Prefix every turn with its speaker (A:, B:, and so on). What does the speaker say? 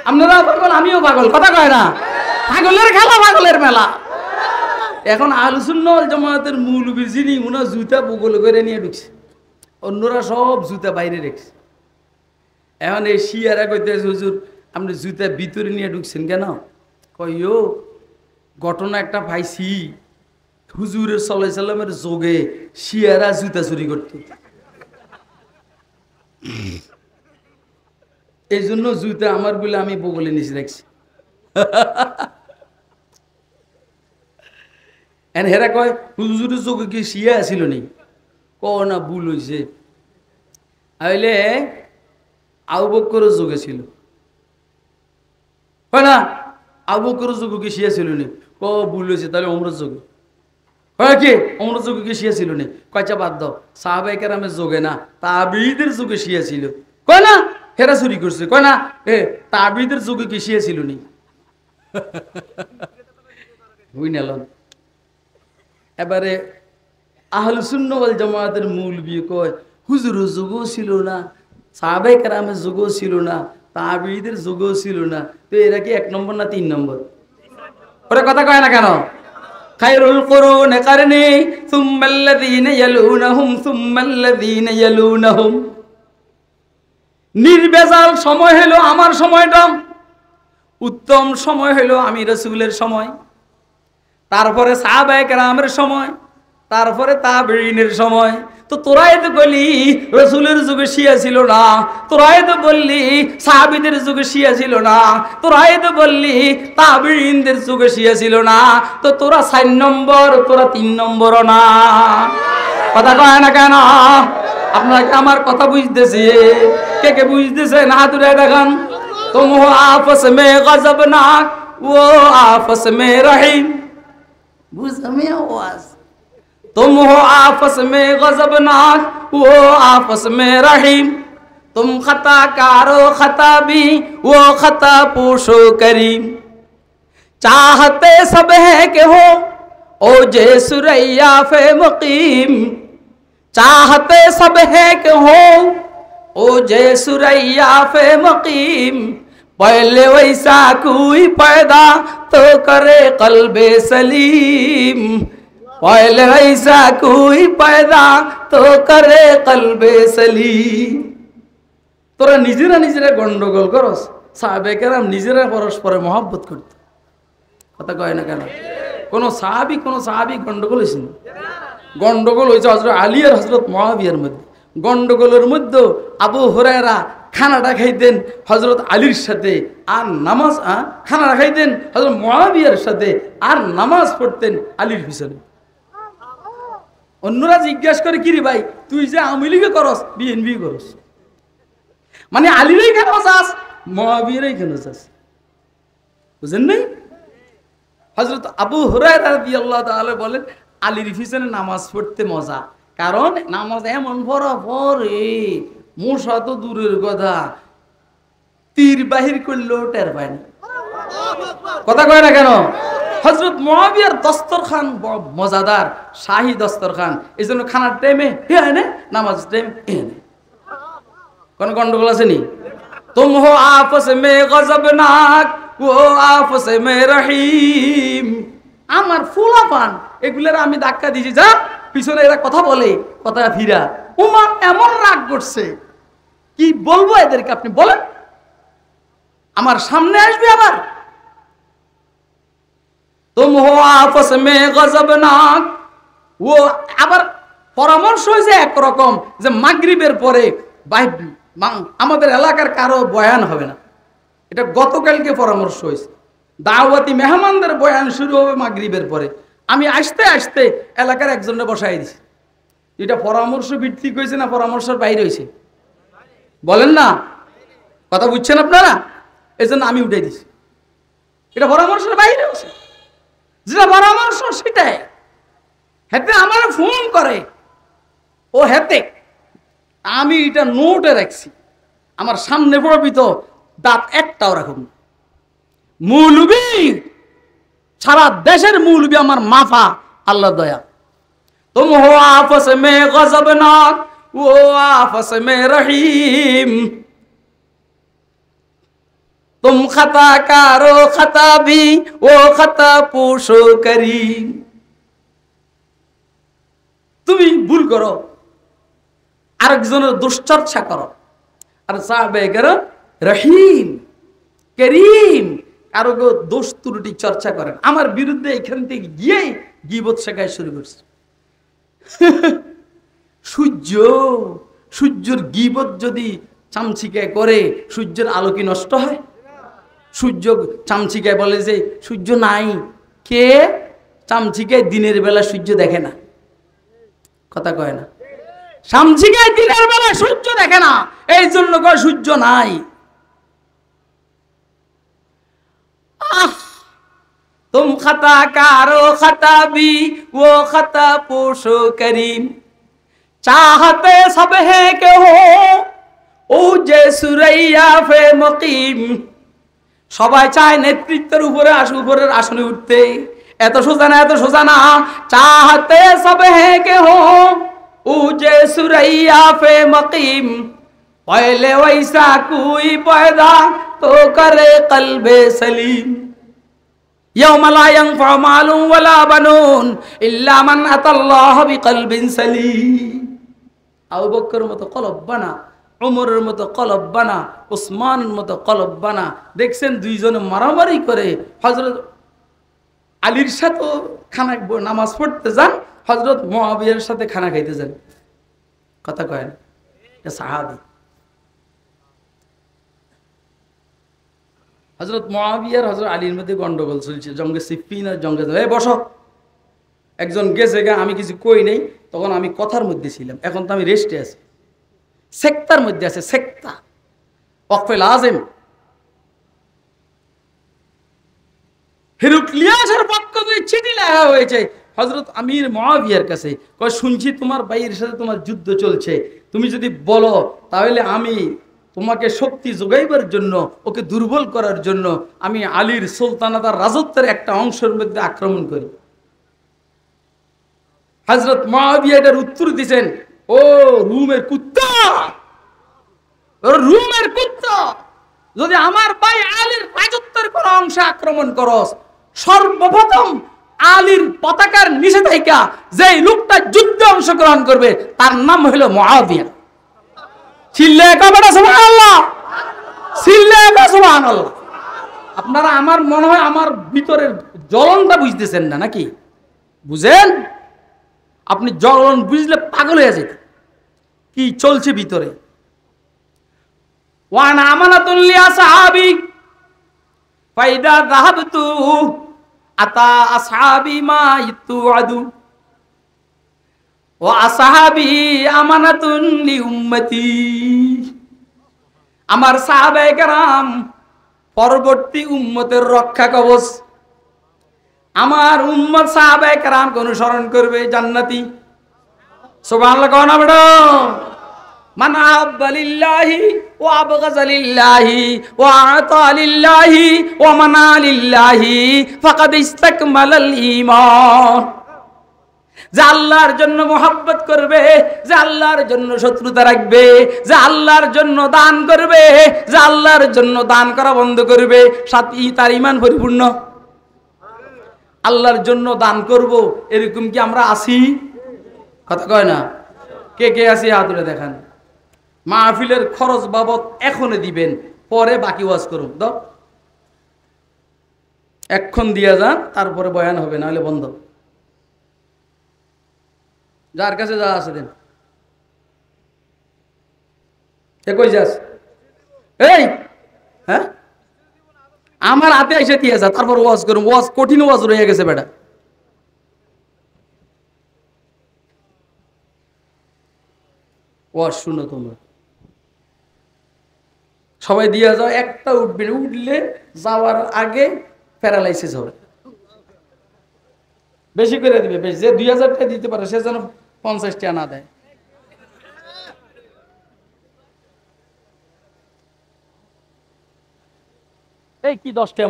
A: আপনারা পাগল, আমিও পাগল, কথা কয় না? পাগলের খেলা, পাগলের মেলা। এখন আহলে সুন্নাহ ওয়াল জামাতের মৌলবী যিনি, উনার জুতা বগল করে নিয়ে ঢুকছে, অন্যরা সব জুতা বাইরে রেখেছে। এখন এই শিয়ারা কইতেছে, হুজুর আপনি জুতা ভিতরে নিয়ে ঢুকছেন কেন? কইও ঘটনা একটা পাইছি, হুজুরের সাল্লাল্লাহু আলাইহি সাল্লামের যোগে শিয়ারা জুতা চুরি করত, এই জন্য জুতা আমার বলে আমি বগলে নিচে রাখছি। হেরা কয় হুজুরের যোগে কি শিয়া ছিল নি? ক না, ভুল হয়েছে, আইলে আবু বকরের যুগে ছিল। হয় না, আবু বকরের যুগে কি শিয়া ছিল নি? ক ভুল হয়েছে, তাহলে ওমরের যুগে হয় কি? ওমরের যুগে কি শিয়া ছিল নি? কয়টা বাদ দাও, সাহাবায়ে কেরামের যুগে না, তাবিঈদের যুগে শিয়া ছিল। কয় না হেরা চুরি করছে, কয় না তাবিঈদের যুগে কি শিয়া ছিল নি? বুঝ নিলেন? এবারে আহলে সুন্নাহ ওয়াল জামাতের মৌলবী কয় হুজুরের যুগও ছিল না, সাহাবায়ে কেরামের যুগও ছিল না, তাবিঈদের যুগও ছিল না, তো এরা কি 1 নম্বর না 3 নম্বর? ওরা কথা কয় না কেন? খায়রুল কুরুনি কারনি সুম্মাল্লাযীনা ইয়ালুনাহুম সুম্মাল্লাযীনা ইয়ালুনাহুম। নির্ভেজাল সময় হলো আমার সময়টা, উত্তম সময় হলো আমি রাসূলের সময়, তারপরে সাহাবায়ে কেরামের সময়, তারপরে তাবেঈনের সময়। তো তোরাই তো বললি রাসূলের যুগে শিয়া ছিল না, তোরাই তো বললি সাহাবীদের যুগে শিয়া ছিল না, তোরাই তো বললি তাবেঈনদের যুগে শিয়া ছিল না, তো তোরা 4 নম্বর, তোরা 3 নম্বরও না। কথা কয় না কেন? আপনারা কি আমার কথা বুঝতেছে? কে কে বুঝতেছে না তুলে দেখান। তুম হো আপস মে গজবনাক ও আপস মে রহিম। বুঝামে আওয়াজ। तुम हो आपस में गजबनाक वो आपस में रहीम, तुम खता कारो खता भी वो खता पूछो करीम। चाहते सब है कि हो ओ जे सुरैया फे मुकीम, चाहते सब है कि हो ओ जे सुरैया फे मुकीम। पहले वैसा कोई पैदा तो करे कल्बे सलीम, पहले ऐसा कोई पैदा तो करे कल्बे सलीम। তোরা নিজেরা নিজেরা গন্ডগোল করস, সাহাবে কেরাম নিজেরা পরস্পরে মহব্বত করত। কথা কয় না কেন? কোন সাহাবী গন্ডগোল হয়েছে না? গন্ডগোল হয়েছে হযরত আলী আর হযরত মুআবিয়ার মধ্যে। গন্ডগোলের মধ্যে আবু হুরায়রা খানাটা খাইতেন হযরত আলীর সাথে, আর নামাজ খানাটা খাইতেন হযরত মুআবিয়ার সাথে, আর নামাজ পড়তেন আলীর পিছনে। অন্যরা জিজ্ঞাসা করে কি রে ভাই তুই যে আওয়ামী লীগে করস, বিএনপি করস, মানে আলীরই কেন চাস, মুআবিয়ারই কেন চাস? বুঝেন নাই? হযরত আবু হুরায়রা রাদিয়াল্লাহু তাআলা বলেন আলীর পিছনে নামাজ পড়তে মজা, কারণ নামাজ এমন পড়া পড়ে মশা তো দূরের কথা, তীর বাহির করলেও টের পায় না। কথা কয় না কেন? হযরত মুআবিয়ার দস্তরখান বড় মজাদার, শাহী দস্তরখান, এই জন্য খানার টাইমে এনে, নামাজ টাইমে এনে। কোন গন্ডগোল আছে নি? তুম হো আপস মে গজবনাক ও আপস মে রহিম। আমার ফুলাপান এগুলোর আমি ধাক্কা দিয়েছি, যা পিছনে এরা কথা বলে, কথা ফিরা উমা এমন রাগ করছে, কি বলবো এদেরকে আপনি বলেন? আমার সামনে আসবে আবার। তুম হো আপস মে গজবনাক, ও আবার পরামর্শ হয়েছে একরকম যে মাগরিবের পরে আমাদের এলাকার কারো বয়ান হবে না। এটা গতকালকে পরামর্শ হয়েছে, দাওয়াতি মেহমানদের বয়ান শুরু হবে মাগরিবের পরে। আমি আসতে আসতে এলাকার একজনে বসাই দিছি। এটা পরামর্শ ভিত্তিক হয়েছে না পরামর্শের বাইরে হয়েছে? বলেন না, কথা বুঝছেন আপনারা? এই জন্য আমি উঠাই দিছি। এটা পরামর্শের বাইরে হয়েছে, যেটা পরামর্শ সেটাই। হেতে আমার ফোন করে, ও হেতে আমি এটা নোটে রাখছি, আমার সামনে পড়বি তো দাঁত একটাও রাখুন। মৌলবী সারা দেশের মৌলবী আমার মাফা, আল্লাহ দয়া। তুম হো আপস মে গজবনাক ও আপস মে রহিম। तुम खता कारो खता भी वो खता पोषो करीम। তুমি ভুল করো, আরেকজনের দুশ্চর্চা করো, আর সাহাবায়ে কেরাম রহিম করিম কারো দোষ ত্রুটি চর্চা করেন। আমার বিরুদ্ধে এখান থেকে গিয়েই গীবত শেখায় শুরু করছে। সূর্যের গীবত যদি চামচিকায় করে সূর্যের আলো কি নষ্ট হয়? সূর্য চামচিকায় বলে যে সূর্য নাই, কে? চামচিকায় দিনের বেলা সূর্য দেখে না, কথা কয় না। চামচিকায় দিনের বেলা সূর্য দেখে না, এই জন্য কয় সূর্য নাই। तुम खता कारो खता भी वो खता पोषो करीम। चाहते सब है के हो ও যে সুরাইয়া ফে মুকিম। সবাই চায় নেতৃত্বের উপরে উপরের আসনে উঠতে, এত সোজা না, এত সোজা না। চাহতে সব হে কে হো ও যে সুরাইয়া ফে মুকিম। পহলে वैसा कोई पैदा तो करे कल्बे सलीम। यौम ला यंफअ मालुन वला बनून इल्ला मन अताल्लाह बिकल्बिन सलीम। আবু বকরের মতো কলব বানা, উমরের মতো কলব বানা, উসমানের মতো কলব বানা। দেখছেন দুইজনে মারামারি করে, হযরত আলীর সাথে খানা নামাজ পড়তে যান, হযরত মুআবিয়ার সাথে খানা খাইতে যান, কথা কয় না, এটা সাহাবী। হযরত মুআবিয়ার হযরত আলীর মধ্যে গন্ডগোল চলছে, জঙ্গে সিফিন আর জঙ্গে, এই বসো। একজন গেছে গা, আমি কিছু কই নাই, তখন আমি কথার মধ্যে ছিলাম, এখন তো আমি রেস্টে আছি, সেক্তার মধ্যে আছে, সেক্তা ওয়াকফে লাজেম। হিরুক্লিয়াসের পক্ষ থেকে চিঠি লেখা হয়েছে হযরত আমির মুআবিয়ার কাছে, কয় শুনছি তোমার ভাইয়ের সাথে তোমার যুদ্ধ চলছে, তুমি যদি বলো তাহলে আমি তোমাকে শক্তি যোগাইবার জন্য, ওকে দুর্বল করার জন্য আমি আলীর সুলতানাতার রাজত্বের একটা অংশের মধ্যে আক্রমণ করি। হযরত মুআবিয়া এটার উত্তর দিয়েছেন, ও রুমের কুত্তা, রুমের কুত্তা, যদি আমার ভাই আলীর রাজত্বের কোন অংশে আক্রমণ করস, সর্বপ্রথম আলীর পতাকার নিচে থেকে যে লোকটা যুদ্ধে অংশগ্রহণ করবে তার নাম হলো মুআবিয়া। চিল্লায়ে কয়টা সুবহানাল্লাহ, চিল্লায়ে কয় সুবহানাল্লাহ। আপনারা আমার মনে হয় আমার ভিতরের জ্বলনটা বুঝতেছেন না নাকি? বুঝেন? আপনি জ্বলন বুঝলে পাগল হয়ে যেত, কি চলছে ভিতরে। ওয়ানা আমানাতুল লি আসহাবি ফাইদা যাহাবতু আতা আসহাবি মা ইতুআদু ওয়া আসহাবি আমানাতুন লি উম্মতি। আমার সাহাবায়ে কেরাম পরবর্তী উম্মতের রক্ষা কবচ। আমার উম্মত সাহাবায়ে কেরামকে অনুসরণ করবে, জান্নাতি। সুবহানাল্লাহ কোন বড়। মান আহাব্বা লিল্লাহি ওয়া আবগাযা লিল্লাহি ওয়া আতা লিল্লাহি ওয়া মানা লিল্লাহি ফাকাদ ইসতাকমালাল ঈমান। যে আল্লাহর জন্য মোহাব্বত করবে, যে আল্লাহর জন্য শত্রুতা রাখবে, যে আল্লাহর জন্য দান করবে, যে আল্লাহর জন্য দান করা বন্ধ করবে, সাথী তার ঈমান পরিপূর্ণ। আল্লাহর জন্য দান করব, এরকম কি আমরা আছি? কথা কয় না। কে কে আছি হাত তুলে দেখান। মাহফিলের খরচ বাবদ এখনই দিবেন, পরে বাকি ওয়াজ করুন। দাও এখন দিয়া যান, তারপরে বয়ান হবে, নাহলে বন্ধ। যার কাছে যা আছে দেন। কই যাস? এই হ্যাঁ, আমার হাতে এসে দিয়ে যা, তারপর ওয়াজ করুন। ওয়াজ কঠিন ওয়াজ রয়ে গেছে বেটা। ওয়াজ শুনো তোমরা সবাই দিয়া যাও, একটা উঠবে, উঠলে যাওয়ার আগে প্যারালাইসিস হবে। বেশি করে দিবে, বেশি, যে 2000 টাকা দিতে পারে সে যেন 50 টাকা না দেয়। এই কি 10 টাকা